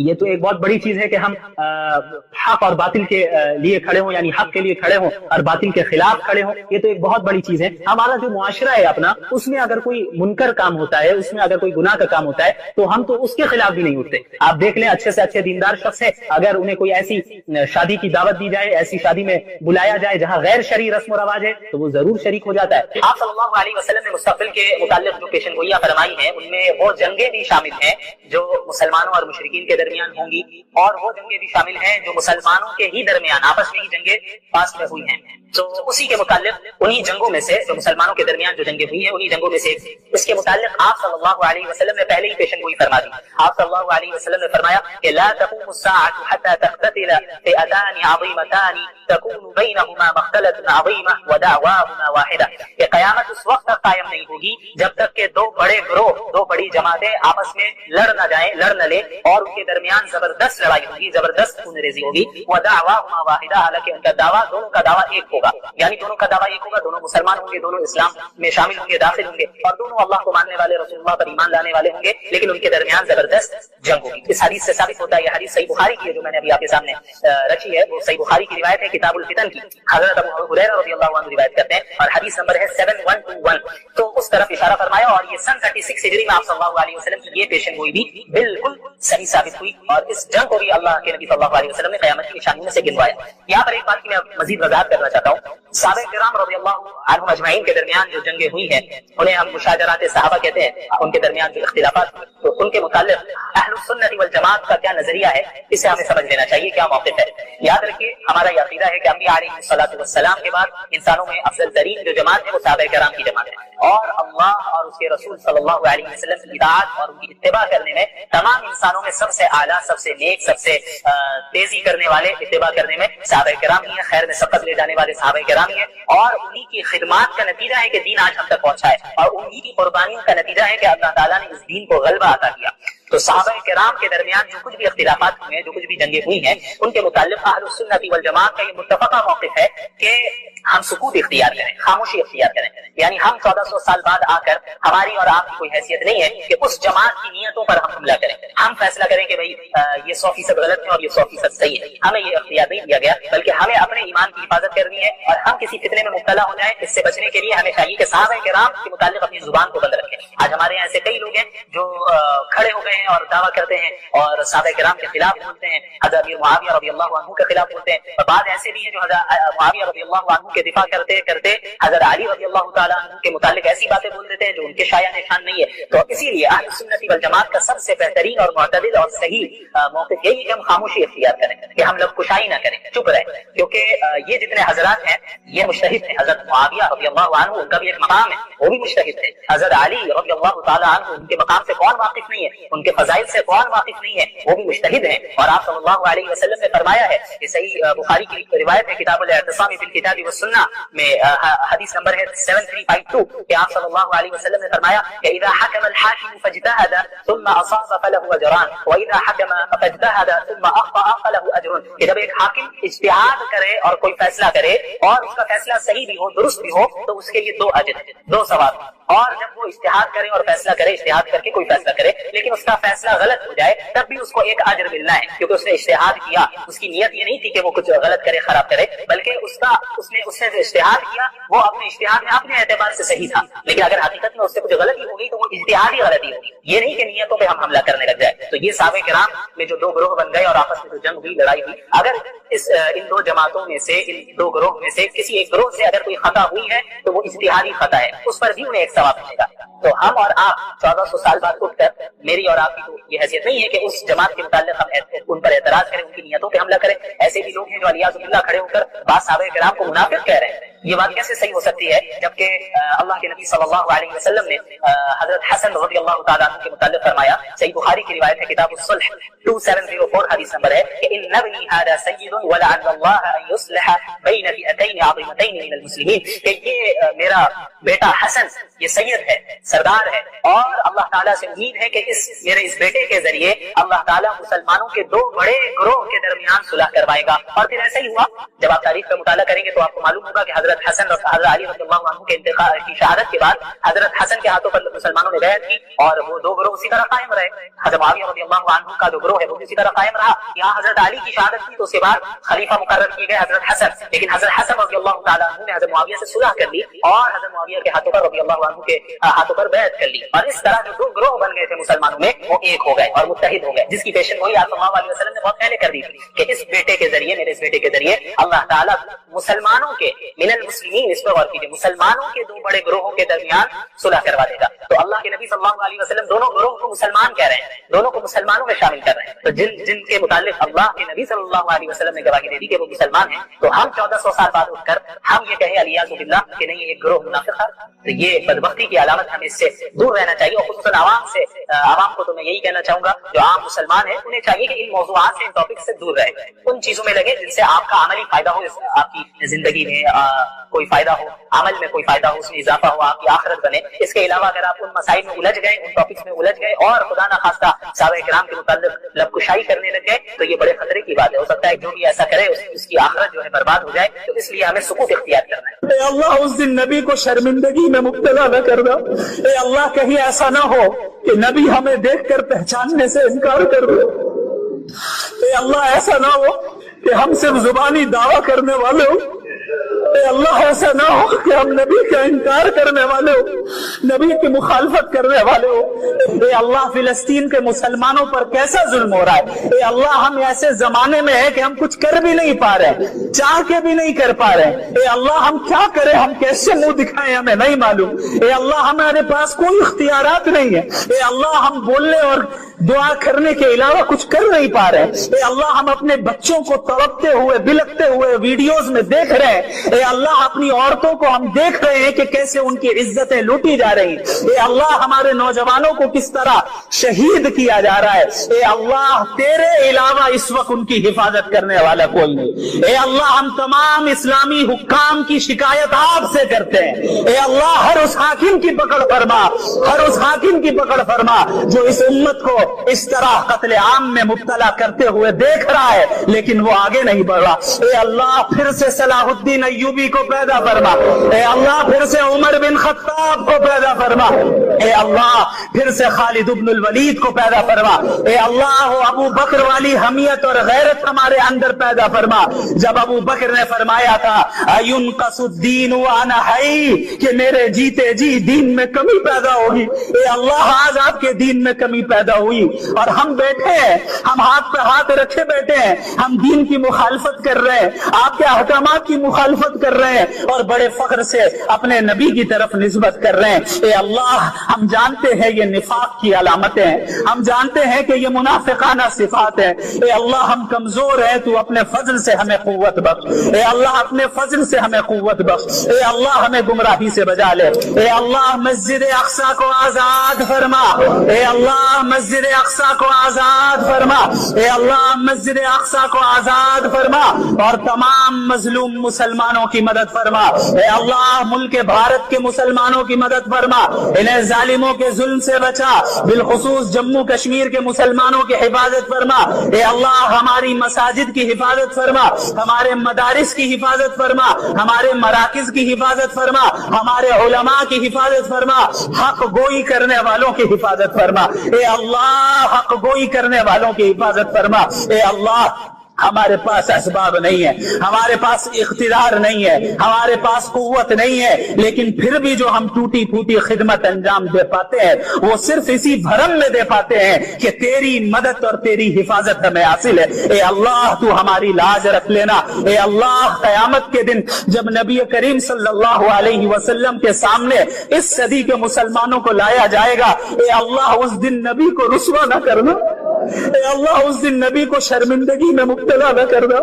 یہ تو ایک بہت بڑی چیز ہے کہ ہم حق اور باطل کے لیے کھڑے ہوں، یعنی حق کے لیے کھڑے ہوں اور باطل کے خلاف کھڑے ہوں، یہ تو ایک بہت بڑی چیز ہے۔ ہمارا جو معاشرہ ہے اپنا، اس میں اگر کوئی منکر کام ہوتا ہے، اس میں اگر کوئی گناہ کا کام ہوتا ہے تو ہم تو اس کے خلاف بھی نہیں اٹھتے۔ آپ دیکھ لیں اچھے سے اچھے دیندار شخص ہے، اگر انہیں کوئی ایسی شادی کی دعوت دی جائے، ایسی شادی میں بلایا جائے جہاں غیر شرعی رسم و رواج ہے، تو وہ ضرور شریک ہو جاتا ہے۔ آپ صلی اللہ علیہ وسلم نے مستقبل کے متعلق جو پیشن گوئیاں فرمائی ہیں، ان میں وہ جنگیں بھی شامل ہیں جو مسلمانوں اور مشرکین کے درمیان ہوں گی، اور وہ جنگیں بھی شامل ہیں جو مسلمانوں کے ہی درمیان آپس میں ہی جنگیں پاس میں ہوئی ہیں۔ تو اسی کے متعلق انہی جنگوں میں سے جو مسلمانوں کے درمیان جو جنگیں ہوئی ہیں، انہی جنگوں میں سے اس کے متعلق آپ صلی اللہ علیہ وسلم نے پہلے ہی پیشن گوئی فرما دی۔ آپ صلی اللہ علیہ وسلم نے فرمایا کہ لا تقوم الساعة حتى تقتتل فئتان عظیمتان تكون بينهما مقتلة عظیمة ودعواهما واحدة، کہ قیامت اس وقت تک قائم نہیں ہوگی جب تک کہ دو بڑے گروہ، دو بڑی جماعتیں آپس میں لڑ نہ جائیں، لڑ نہ لیں، اور ان کے درمیان زبردست لڑائی ہوگی، زبردست خون ریزی ہوگی۔ ودعواهما واحدة، حالانکہ ان کا دعویٰ، دونوں کا دعویٰ ایک ہوگا، یعنی دونوں کا دعویٰ ایک ہوگا، دونوں مسلمان ہوں گے، دونوں اسلام میں شامل ہوں گے، داخل ہوں گے، اور دونوں اللہ کو ماننے والے، رسول اللہ پر ایمان لانے والے ہوں گے، لیکن ان کے درمیان زبردست جنگ ہوگی۔ اس حدیث سے ثابت ہوتا ہے، یہ حدیث صحیح بخاری کی ہے جو میں نے ابھی آپ کے سامنے رکھی ہے، وہ صحیح بخاری کی روایت ہے، کتاب الفتن کی، حضرت ابو ہریرہ رضی اللہ عنہ روایت کرتے ہیں، اور حدیث نمبر ہے 7121۔ تو اس طرف اشارہ فرمایا، اور یہ سن 36 ہجری میں آپ صلی اللہ علیہ وسلم کی یہ پیشن گوئی بھی بالکل صحیح ثابت ہوئی، اور اس جنگ کو بھی اللہ کے نبی صلی اللہ علیہ وسلم نے قیامت کی نشانیوں میں سے گنوایا۔ یہاں پر ایک بات کی میں مزید وضاحت کرنا چاہتا ہوں، صحابہ کرام رضی اللہ عنہم اجمعین کے درمیان جو جنگیں ہوئی ہیں، انہیں ہم مشاجرات صحابہ کہتے ہیں، ان کے درمیان جو اختلافات، تو ان کے متعلق اہل السنت والجماعت کا کیا نظریہ ہے، اسے ہمیں سمجھ لینا چاہیے، کیا موقف ہے۔ یاد رکھیے، ہمارا یہ عقیدہ ہے کہ انبیاء علیہ الصلوۃ والسلام کے بعد انسانوں میں افضل ترین جو جماعت ہے وہ صحابہ کرام کی جماعت ہے، اور اللہ اور اس کے رسول صلی اللہ علیہ وسلم کی اطاعت اور ان کی اتباع کرنے میں تمام انسانوں میں سب سے اعلیٰ، سب سے نیک، سب سے تیزی کرنے والے، اتباع کرنے میں صحابہ کرام ہی ہیں، خیر میں سبقت لے جانے والے صحابہ کرام ہی ہیں، اور انہی کی خدمات کا نتیجہ ہے کہ دین آج ہم تک پہنچا ہے، اور انہی کی قربانیوں کا نتیجہ ہے کہ اللہ تعالیٰ نے اس دین کو غلبہ عطا کیا۔ تو صحابہ کرام کے درمیان جو کچھ بھی اختلافات ہوئے ہیں، جو کچھ بھی جنگیں ہوئی ہیں، ان کے متعلق اہل السنت والجماعت کا یہ متفقہ موقف ہے کہ ہم سکوت اختیار کریں، خاموشی اختیار کریں، یعنی ہم 1400 سال بعد آ کر ہماری اور آپ کی کوئی حیثیت نہیں ہے کہ اس جماعت کی نیتوں پر ہم حملہ کریں، ہم فیصلہ کریں کہ بھائی یہ 100% غلط ہے اور یہ 100% صحیح ہے، ہمیں یہ اختیار نہیں دیا گیا، بلکہ ہمیں اپنے ایمان کی حفاظت کرنی ہے، اور ہم کسی فتنے میں مبتلا ہو جائیں اس سے بچنے کے لیے ہمیں چاہیے کہ صحابہ کرام کے متعلق اپنی زبان کو بند رکھیں۔ آج ہمارے یہاں ایسے کئی لوگ ہیں جو کھڑے ہو گئے ہیں اور دعویٰ کرتے ہیں اور صحابہ کرام کے خلاف بولتے ہیں، حضرت امیر معاویہ رضی اللہ عنہ کے خلاف بولتے ہیں، اور بعض ایسے بھی ہیں جو حضرت معاویہ رضی اللہ عنہ کے دفاع کرتے کرتے حضرت علی رضی اللہ تعالیٰ عنہ کے متعلق ایسی باتیں بول دیتے ہیں جو ان کے شایع نشان نہیں ہے۔ تو اسی لیے اہل سنت والجماعت کا سب سے بہترین اور معتدل اور صحیح موقف یہی ہے کہ ہم خاموشی اختیار کریں، کہ ہم لب کشائی نہ کریں، چپ رہیں، کیونکہ یہ جتنے حضرات ہیں یہ مجتہد ہیں۔ حضرت معاویہ رضی اللہ عنہ ان کا بھی ایک مقام ہے، وہ بھی مجتہد ہے۔ حضرت علی رضی اللہ تعالیٰ عنہ ان کے مقام سے کون واقف نہیں ہے، ان کے فضائل سے کون واقف نہیں ہے، وہ بھی مجتہد ہیں۔ اور آپ صلی اللہ علیہ وسلم نے فرمایا ہے، یہ صحیح بخاری کی روایت ہے، کتاب الاعتصام بالکتاب والسنہ میں حدیث نمبر ہے 7352، کہ آپ صلی اللہ علیہ وسلم نے فرمایا کہ اذا حکم الحاکم فاجتہد ثم اصاب فله اجران واذا حکم فاجتہد ثم اخطأ فله اجر، کہ جب ایک حاکم اجتہاد کرے اور کوئی فیصلہ کرے اور اس کا فیصلہ صحیح بھی ہو، درست بھی ہو، تو اس کے لیے 2 اجر، 2 ثواب، اور جب وہ اجتہاد کرے اور فیصلہ کرے، اجتہاد کر کے کوئی فیصلہ کرے لیکن اس کا فیصلہ غلط ہو جائے، تب بھی اس کو 1 اجر ملنا ہے، کیونکہ اس نے اجتہاد کیا، اس کی نیت یہ نہیں تھی کہ وہ کچھ غلط کرے، خراب کرے، بلکہ اس نے جو اجتہاد کیا وہ اپنے اجتہاد میں اپنے اعتبار سے صحیح تھا، لیکن اگر حقیقت میں اس سے کچھ غلطی ہو گئی تو وہ اجتہادی غلطی ہوگی، یہ نہیں کہ نیتوں پہ ہم حملہ کرنے لگ جائے۔ تو یہ صحابہ کرام میں جو 2 گروہ بن گئے اور آپس میں جو جنگ ہوئی، لڑائی ہوئی، اگر ان 2 جماعتوں میں سے، ان 2 گروہ میں سے کسی ایک گروہ سے اگر کوئی خطا ہوئی ہے تو وہ اجتہادی خطا ہے، اس پر بھی انہیں 1 ثواب ملے گا۔ تو ہم اور آپ 1400 سال بعد اٹھ کر، میری اور آپ کی تو یہ حیثیت نہیں ہے کہ اس جماعت کے متعلق ہم ان پر اعتراض کریں، ان کی نیتوں پہ حملہ کریں۔ ایسے بھی لوگ ہیں جو علیہ باللہ کھڑے ہو کر بعض صحابہ کرام کو منافق کہہ رہے ہیں، یہ بات کیسے صحیح ہو سکتی ہے جبکہ اللہ کے نبی صلی اللہ علیہ وسلم نے حضرت حسن رضی اللہ تعالیٰ عنہ کے متعلق فرمایا، صحیح بخاری کی روایت ہے، کتاب الصلح 2704 حدیث نمبر ہے، کہ ان ابنی ھذا سید ولعل اللہ ان یصلح بین فئتین عظیمتین من المسلمین، کہ یہ میرا بیٹا حسن یہ سید ہے، سردار ہے، اور اللہ تعالیٰ سے امید ہے کہ میرے اس بیٹے کے ذریعے اللہ تعالیٰ مسلمانوں کے دو بڑے گروہ کے درمیان صلح کروائے گا۔ اور پھر ایسا ہی ہوا، جب آپ تاریخ کا مطالعہ کریں گے تو آپ کو معلوم ہوگا کہ حضرت حسن اور حضرت علی رضی اللہ عنہ کے انتقال کی شہادت کے بعد حضرت حسن کے ہاتھوں پر مسلمانوں نے بیعت کی، اور وہ دو گروہ اسی طرح قائم رہے۔ حضرت معاویہ رضی اللہ عنہ کا جو گروہ ہے وہ اسی طرح قائم رہا۔ یہاں حضرت علی کی شہادت کی تو اس کے بعد خلیفہ مقرر کیے گئے حضرت حسن، لیکن حضرت حسن رضی اللہ تعالیٰ عنہ نے حضرت معاویہ سے صلح کر لی اور حضرت معاویہ کے ہاتھوں پر رضی اللہ عنہ کے ہاتھوں پر بیعت کر لی، اور اس طرح جو دو گروہ بن گئے تھے مسلمانوں میں وہ ایک ہو گئے اور متحد ہو گئے، جس کی پیشن گوئی آپ صلی اللہ علیہ وسلم نے بہت پہلے کر دی تھی کہ اس بیٹے کے ذریعے، میرے اس بیٹے کے ذریعے اللہ تعالیٰ مسلمانوں کے من المسلمین، اس پر غور کیجیے، مسلمانوں کے دو بڑے گروہوں کے درمیان صلح کروا دے گا۔ تو اللہ کے نبی صلی اللہ علیہ وسلم دونوں گروہ کو مسلمان کہہ رہے ہیں، دونوں کو مسلمانوں میں شامل کر رہے ہیں۔ تو جن کے متعلق اللہ کے نبی صلی اللہ علیہ وسلم نے گواہی دے دی کہ وہ مسلمان ہیں، تو ہم 1400 سال بعد اٹھ کر ہم یہ کہیں علیاذ باللہ کہ نہیں ایک گروہ منافق ہے، تو یہ بدبختی کی علامت، ہمیں اس سے دور رہنا چاہیے۔ اور خصوصاً عوام کو تو میں یہی کہنا چاہوں گا جو عام مسلمان ہیں، انہیں چاہیے کہ ان موضوعات سے، ان ٹاپک سے دور رہے، ان چیزوں میں لگے جن سے آپ کا عملی فائدہ ہو، آپ کی زندگی میں کوئی فائدہ ہو، عمل میں کوئی فائدہ ہو، اس میں اضافہ ہو، آپ کی آخرت بنے۔ اس کے علاوہ اگر آپ ان مسائل میں الجھ گئے، ان ٹاپکس میں الجھ گئے اور خدا نہ خواستہ صحابہ کرام کے متعلق لب کشائی کرنے لگ گئے تو یہ بڑے خطرے کی بات ہے۔ ہو سکتا ہے جو بھی ایسا کرے اس کی آخرت جو ہے برباد ہو جائے، تو اس لیے ہمیں سکوت اختیار کرنا ہے۔ اے اللہ اس دن نبی کو شرمندگی میں مبتلا نہ کرنا، اے اللہ کہیں ایسا نہ ہو کہ نبی ہمیں دیکھ کر پہچاننے سے انکار کر دے، اے اللہ ایسا نہ ہو کہ ہم صرف زبانی دعویٰ کرنے والے ہوں، اے اللہ ایسا نہ ہو کہ ہم نبی کا انکار کرنے والے ہو، نبی کی مخالفت کرنے والے ہو۔ اے اللہ فلسطین کے مسلمانوں پر کیسا ظلم ہو رہا ہے، اے اللہ ہم ایسے زمانے میں ہیں کہ ہم کچھ کر بھی نہیں پا رہے، چاہ کے بھی نہیں کر پا رہے، اے اللہ ہم کیا کریں، ہم کیسے منہ دکھائیں ہمیں نہیں معلوم، اے اللہ ہمارے پاس کوئی اختیارات نہیں ہے، اے اللہ ہم بولنے اور دعا کرنے کے علاوہ کچھ کر نہیں پا رہے، اے اللہ ہم اپنے بچوں کو تڑپتے ہوئے بلکتے ہوئے ویڈیوز میں دیکھ رہے ہیں، اے اللہ اپنی عورتوں کو ہم دیکھ رہے ہیں کہ کیسے ان کی عزتیں لوٹی جا رہی ہیں، اے اللہ ہمارے نوجوانوں کو کس طرح شہید کیا جا رہا ہے، اے اللہ تیرے علاوہ اس وقت ان کی حفاظت کرنے والا کوئی نہیں، اے اللہ ہم تمام اسلامی حکام کی شکایت آپ سے کرتے ہیں، اے اللہ ہر اس حاکم کی پکڑ فرما، ہر اس حاکم کی پکڑ فرما جو اس امت کو اس طرح قتل عام میں مبتلا کرتے ہوئے دیکھ رہا ہے لیکن وہ آگے نہیں بڑھ رہا، اے اللہ پھر سے صلاح الدین ایوبی کو پیدا فرما، اے اللہ پھر سے عمر بن خطاب کو پیدا فرما، اے اللہ پھر سے خالد بن الولید کو پیدا فرما، اے اللہ ابو بکر والی حمیت اور غیرت ہمارے اندر پیدا فرما، جب ابو بکر نے فرمایا تھا اَيُنْقَصُ الدِّينُ وَأَنَا حَيٌّ کہ میرے جیتے جی دین میں کمی پیدا ہوگی، اے اللہ آج آپ کے دین میں کمی پیدا ہوئی اور ہم بیٹھے ہیں، ہم ہاتھ پہ ہاتھ رکھے بیٹھے ہیں، ہم دین کی مخالفت کر رہے ہیں، آپ کے احکامات کی مخالفت کر رہے ہیں اور بڑے فخر سے اپنے نبی کی طرف نسبت کر رہے ہیں، اے اللہ ہم جانتے ہیں یہ نفاق کی علامتیں ہیں، ہم جانتے ہیں کہ یہ منافقانہ صفات ہیں، اے اللہ ہم کمزور ہیں، تو اپنے فضل سے ہمیں قوت بخش، اے اللہ اپنے فضل سے ہمیں قوت بخش، اے اللہ ہمیں گمراہی سے بچا لے، اے اللہ مسجد اقصی کو آزاد فرما، اے اللہ مسجد اقصی کو آزاد فرما، اے اللہ مسجد اقصی کو آزاد فرما اور تمام مظلوم مسلمانوں کی مدد فرما، اے اللہ ملک بھارت کے مسلمانوں کی مدد فرما، انہیں ظالموں کے ظلم سے بچا، بالخصوص جموں کشمیر کے مسلمانوں کی حفاظت فرما، اے اللہ ہماری مساجد کی حفاظت فرما، ہمارے مدارس کی حفاظت فرما، ہمارے مراکز کی حفاظت فرما، ہمارے علماء کی حفاظت فرما، حق گوئی کرنے والوں کی حفاظت فرما، اے اللہ حق گوئی کرنے والوں کی حفاظت فرما، اے اللہ ہمارے پاس اسباب نہیں ہے، ہمارے پاس اقتدار نہیں ہے، ہمارے پاس قوت نہیں ہے، لیکن پھر بھی جو ہم ٹوٹی پھوٹی خدمت انجام دے پاتے ہیں وہ صرف اسی بھرم میں دے پاتے ہیں کہ تیری مدد اور تیری حفاظت ہمیں حاصل ہے، اے اللہ تو ہماری لاج رکھ لینا، اے اللہ قیامت کے دن جب نبی کریم صلی اللہ علیہ وسلم کے سامنے اس صدی کے مسلمانوں کو لایا جائے گا، اے اللہ اس دن نبی کو رسوا نہ کرنا، اے اللہ اس دن نبی کو شرمندگی میں مبتلا نہ کرنا،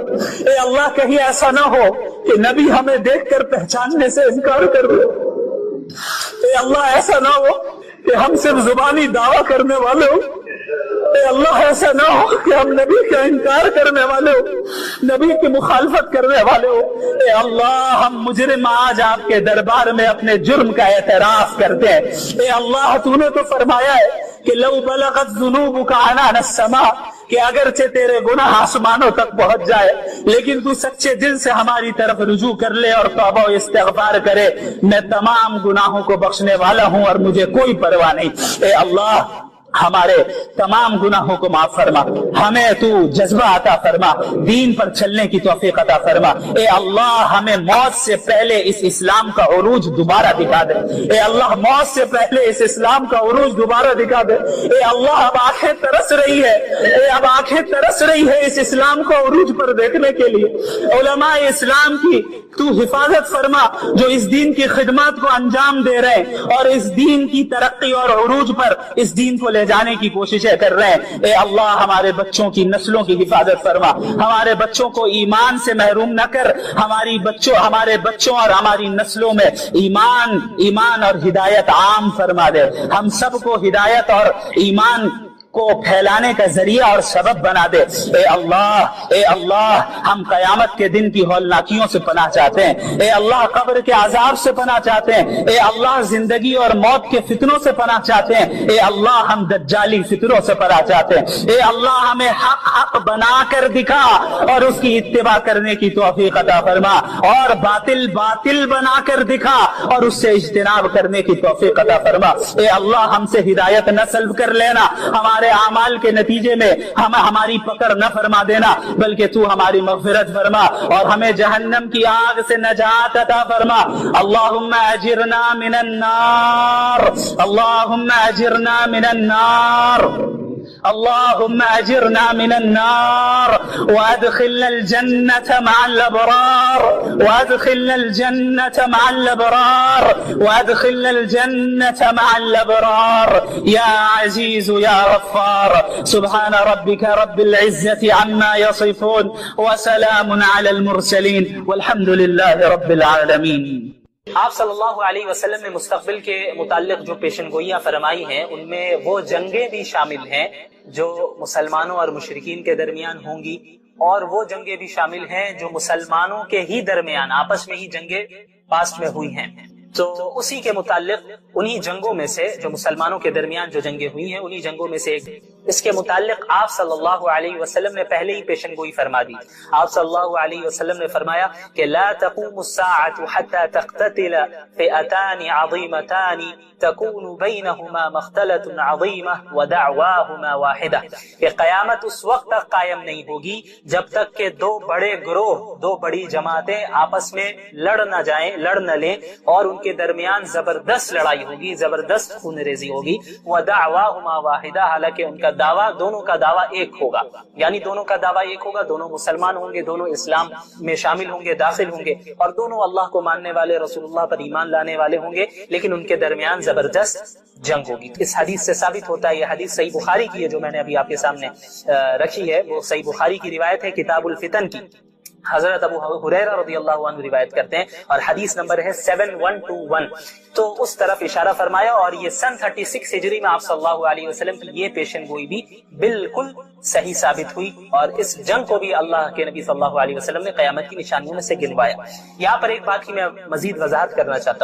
اے اللہ کہیں ایسا نہ ہو کہ نبی ہمیں دیکھ کر پہچاننے سے انکار کر دے، اے اللہ ایسا نہ ہو کہ ہم صرف زبانی دعویٰ کرنے والے ہوں، اے اللہ ایسا نہ ہو کہ ہم نبی کا انکار کرنے والے ہو، نبی کی مخالفت کرنے والے ہو۔ اے اللہ ہم مجرم آج آپ کے دربار میں اپنے جرم کا اعتراف کرتے ہیں۔ اے اللہ تو نے تو فرمایا ہے کہ لو بلغت ذنوبک عنان السماء، کہ اگرچہ تیرے گناہ آسمانوں تک پہنچ جائے لیکن تو سچے دل سے ہماری طرف رجوع کر لے اور توبہ و استغفار کرے، میں تمام گناہوں کو بخشنے والا ہوں اور مجھے کوئی پرواہ نہیں۔ اے اللہ ہمارے تمام گناہوں کو معاف فرما، ہمیں تو جذبہ عطا فرما، دین پر چلنے کی توفیق عطا فرما۔ اے اللہ ہمیں موت سے پہلے اس اسلام کا عروج دوبارہ دکھا دے۔ اے اللہ موت سے پہلے اس اسلام کا عروج دوبارہ دکھا دے۔ اے اللہ اب آنکھیں ترس رہی ہے، اب آنکھیں ترس رہی ہے اس اسلام کو عروج پر دیکھنے کے لیے۔ علماء اسلام کی تو حفاظت فرما جو اس دین کی خدمات کو انجام دے رہے ہیں اور اس دین کی ترقی اور عروج پر اس دین کو لے جانے کی کوششیں کر رہے ہیں۔ اے اللہ ہمارے بچوں کی نسلوں کی حفاظت فرما، ہمارے بچوں کو ایمان سے محروم نہ کر، ہمارے بچوں اور ہماری نسلوں میں ایمان اور ہدایت عام فرما دے، ہم سب کو ہدایت اور ایمان کو پھیلانے کا ذریعہ اور سبب بنا دے۔ اے اللہ ہم قیامت کے دن کی ہولناکیوں سے پناہ چاہتے ہیں، اے اللہ قبر کے عذاب سے پناہ چاہتے ہیں، اے اللہ زندگی اور موت کے فتنوں سے پناہ چاہتے ہیں، اے اللہ ہم دجالی فتنوں سے پناہ چاہتے ہیں۔ اے اللہ ہمیں حق بنا کر دکھا اور اس کی اتباع کرنے کی توفیق عطا فرما، اور باطل بنا کر دکھا اور اس سے اجتناب کرنے کی توفیق عطا فرما۔ اے اللہ ہم سے ہدایت نہ سلب کر لینا، ہمارے اعمال کے نتیجے میں ہماری پکڑ نہ فرما دینا، بلکہ تو ہماری مغفرت فرما اور ہمیں جہنم کی آگ سے نجات عطا فرما۔ اللہم اجرنا من النار، اللہم اجرنا من النار، اللهم اجرنا من النار وادخلنا الجنة مع الابرار، وادخلنا الجنة مع الابرار، وادخلنا الجنة مع الابرار يا عزيز يا غفار۔ سبحان ربك رب العزة عما يصفون وسلام على المرسلين والحمد لله رب العالمين۔ آپ صلی اللہ علیہ وسلم نے مستقبل کے متعلق جو پیشن گوئیاں فرمائی ہیں ان میں وہ جنگیں بھی شامل ہیں جو مسلمانوں اور مشرکین کے درمیان ہوں گی، اور وہ جنگیں بھی شامل ہیں جو مسلمانوں کے ہی درمیان آپس میں ہی جنگیں پاسٹ میں ہوئی ہیں۔ تو اسی کے متعلق انہی جنگوں میں سے جو مسلمانوں کے درمیان جو جنگیں ہوئی ہیں انہی جنگوں میں سے ایک، اس کے متعلق آپ صلی اللہ علیہ وسلم نے پہلے ہی پیشن گوئی فرما دی۔ آپ صلی اللہ علیہ وسلم نے فرمایا کہ لا تقوم الساعة حتى تقتتل فئتان عظیمتان تكون بينهما مختلة عظیمة ودعواهما واحدة، کہ قیامت اس وقت تک قائم نہیں ہوگی جب تک کہ دو بڑے گروہ، دو بڑی جماعتیں آپس میں لڑ نہ لیں اور ان کے درمیان زبردست لڑائی ہوگی، زبردست خون ریزی ہوگی۔ ودعواهما واحدة، حالانکہ ان کا دعویٰ، دونوں کا دعویٰ ایک ہوگا، یعنی دونوں کا دعویٰ ایک ہوگا، دونوں مسلمان ہوں گے، دونوں اسلام میں شامل ہوں گے، داخل ہوں گے، اور دونوں اللہ کو ماننے والے، رسول اللہ پر ایمان لانے والے ہوں گے، لیکن ان کے درمیان زبردست جنگ ہوگی۔ اس حدیث سے ثابت ہوتا ہے، یہ حدیث صحیح بخاری کی ہے جو میں نے ابھی آپ کے سامنے رکھی ہے، وہ صحیح بخاری کی روایت ہے کتاب الفتن کی۔ حضرت ابو ہریرہ رضی اللہ عنہ روایت کرتے ہیں اور حدیث نمبر ہے 7121۔ تو اس طرف اشارہ فرمایا، اور یہ سن 36 ہجری میں آپ صلی اللہ علیہ وسلم کی یہ پیشن گوئی بھی بالکل صحیح ثابت ہوئی، اور اس جنگ کو بھی اللہ کے نبی صلی اللہ علیہ وسلم نے قیامت کی نشانیوں میں سے گنوایا۔ یہاں پر ایک بات کی میں مزید وضاحت کرنا چاہتا ہوں۔